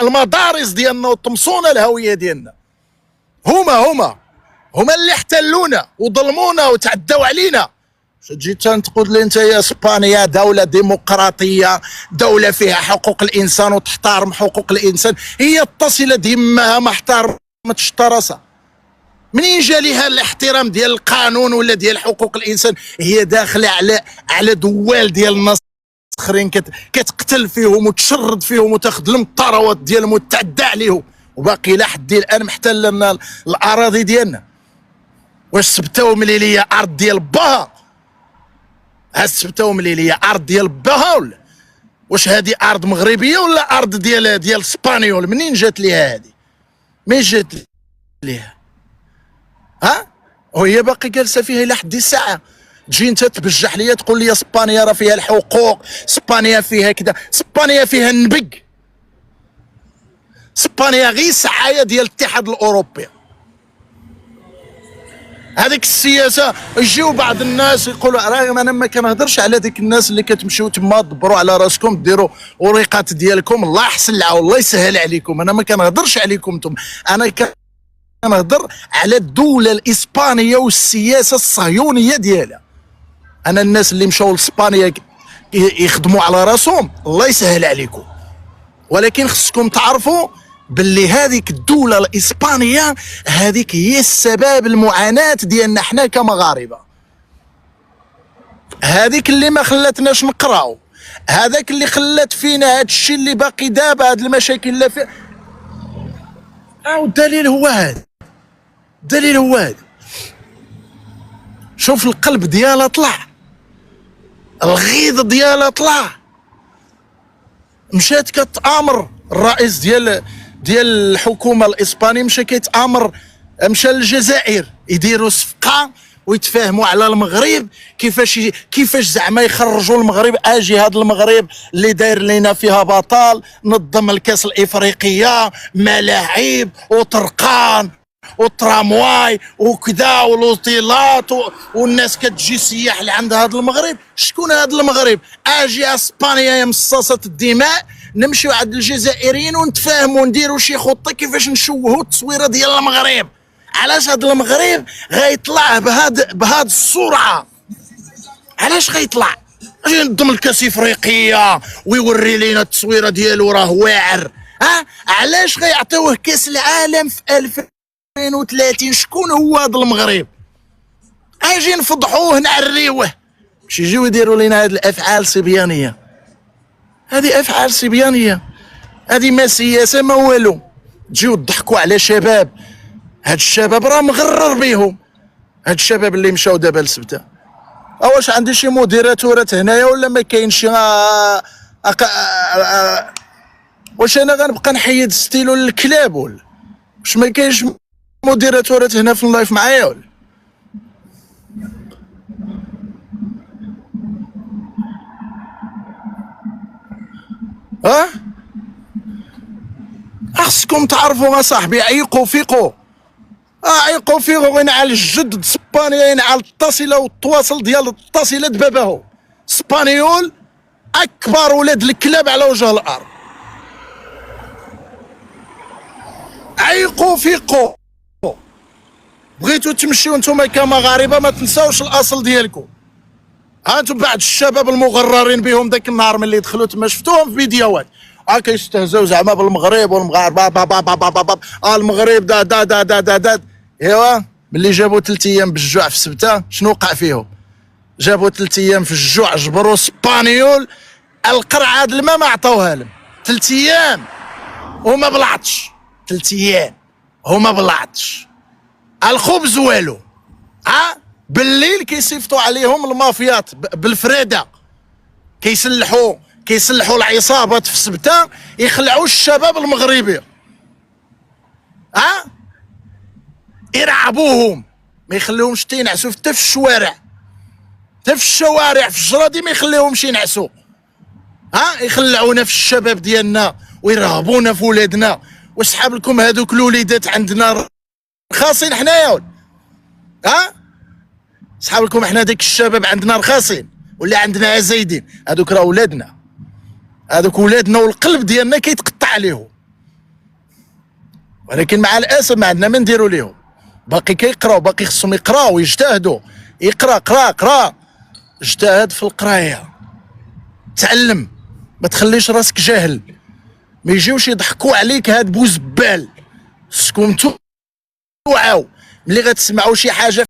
المدارس ديالنا وطمسونا الهويه ديالنا. هما اللي احتلونا وظلمونا وتعداو علينا. تجي تقول لي انت يا اسبانيا دوله ديمقراطيه، دوله فيها حقوق الانسان وتحترم حقوق الانسان، هي اتصلت ديماها ما احترمتش الطراسه. منين جا ليها الاحترام ديال القانون ولا ديال حقوق الانسان؟ هي داخله على دوال ديال الناس اخرين كتقتل فيهم وتشرد فيهم وتاخذ لهم الثروات ديالهم وتعدى عليهم، وباقي لحد الان محتل لنا الاراضي ديالنا. واش سبتاو ملي ليا ارض ديال باها؟ سبتاو ملي ليا ارض ديال باها ولا واش هذه ارض مغربيه ولا ارض ديال اسبانيول؟ منين جات ليها هذه؟ منين جات ليها؟ وهي باقي جالسه فيها الى حد الساعه. تجي انت تبجح ليا تقول لي اسبانيا راه فيها الحقوق، اسبانيا فيها كذا، اسبانيا فيها النبق، اسبانيا غير سعايه ديال الاتحاد الاوروبي. هذيك السياسه يجيو بعض الناس يقولوا راه انا ما كنهضرش على ديك الناس اللي كتمشيو تما تدبروا على راسكم ديروا وريقات ديالكم، الله يحسن العون الله يسهل عليكم، انا ما كنهضرش عليكم انتم، انا كنهضر على الدوله الاسبانيه والسياسه الصهيونيه ديالها. انا الناس اللي مشاو لاسبانيا يخدموا على راسهم الله يسهل عليكم، ولكن خصكم تعرفوا باللي هذيك الدوله الاسبانيه هذيك هي السبب المعاناه ديالنا حنا كمغاربه، هذيك اللي ما خلاتناش نقراو، هذاك اللي خلات فينا هذا الشيء اللي باقي دابا، هاد المشاكل اللي فيه. الدليل هو هذا، الدليل هو هذا. شوف القلب ديالها طلع، الغيظ ديالها طلع، مشات كتامر الرئيس ديال الحكومه الاسباني مشى كيتامر، مشى للجزائر يديروا صفقه ويتفاهموا على المغرب كيفاش زعما يخرجوا المغرب. اجي هذا المغرب اللي داير لينا فيها بطال، نظم الكاس الافريقيه، ملاعب وطرقان والترامواي وكذا والوطيلات والناس كتجي سياح لعند هذا المغرب. شكون هذا المغرب؟ اجي اسبانيا يا مصاصه الدماء، نمشيو عند الجزائريين ونتفاهموا ونديروا شي خطه كيفاش نشوهوا التصويره ديال المغرب. علاش هذا المغرب غيطلع بهاد السرعه؟ علاش غيطلع؟ اجي ينظم الكاس افريقيه ويوري لينا التصويره ديالو راه واعر. علاش غيعطيوه كاس العالم في 2030؟ شكون هو هذا المغرب؟ اجي نفضحوه نعريوه، باش يجيو يديروا لنا هذه الافعال الصبيانيه. هذه افعال صبيانيه، هذه ما سياسه ما والو. تجيو تضحكوا على شباب، هاد الشباب راه مغرر بهم، هاد الشباب اللي مشاو دابا لسبته. واش عندي شي موديراتورات هنايا ولا ما كاينش شي؟ واش انا غنبقى نحيد ستيلو للكلاب ولا واش ما كاينش موديراتورات هنا في اللايف معايا ولا؟ خصكم تعرفوا صاحبي، عيقوا فيقوا، عيقوا فيقوا. ينعل الجد اسبانيا، ينعل التصله والتواصل ديال التصله باباهو. اسبانيول اكبر ولاد الكلاب على وجه الارض. عيقوا فيقوا. بغيتوا تمشيو نتوما كمغاربه ما تنساوش الاصل ديالكم. انتم بعد الشباب المغررين بهم ذاك النهار ملي دخلوا تما شفتوهم في فيديوهات كيستهزاو زعما بالمغرب والمغاربه. المغرب دا. ايوا ملي جابوا 3 ايام بالجوع في سبته شنو وقع فيهم؟ جابوا 3 ايام في الجوع، جبروا اسبانيول القرعه د الماء ما عطاوها لهم. 3 ايام وما بلعطش، 3 ايام وما بلعطش. الخبز والو. بالليل كيصيفطوا عليهم المافيات بالفريده، كيسلحوا العصابات في سبته يخلعوا الشباب المغربي. يرعبوهم، ما يخليهمش تينعسوا حتى في الشوارع، حتى في الشوارع في الجرادي ما يخليهمش ينعسوا. يخلعونا في الشباب ديالنا ويرهبونا في ولادنا. وسحاب لكم هذوك الوليدات عندنا رخاصين حنايا؟ سحاب لكم احنا ديك الشباب عندنا رخاصين ولا عندنا زايدين؟ هذوك راه ولادنا، هذوك ولادنا، والقلب ديالنا كيتقطع عليهم، ولكن مع الاسف ما عندنا ما نديروا لهم. باقي كيقراو، باقي خصهم يقراو ويجتهدوا. اقرا قرا اجتهد في القرايه، تعلم، ما تخليش راسك جاهل. ما يجيوش يضحكوا عليك هاد بوزبال. سكون توعاو ملي غتسمعوا شي حاجه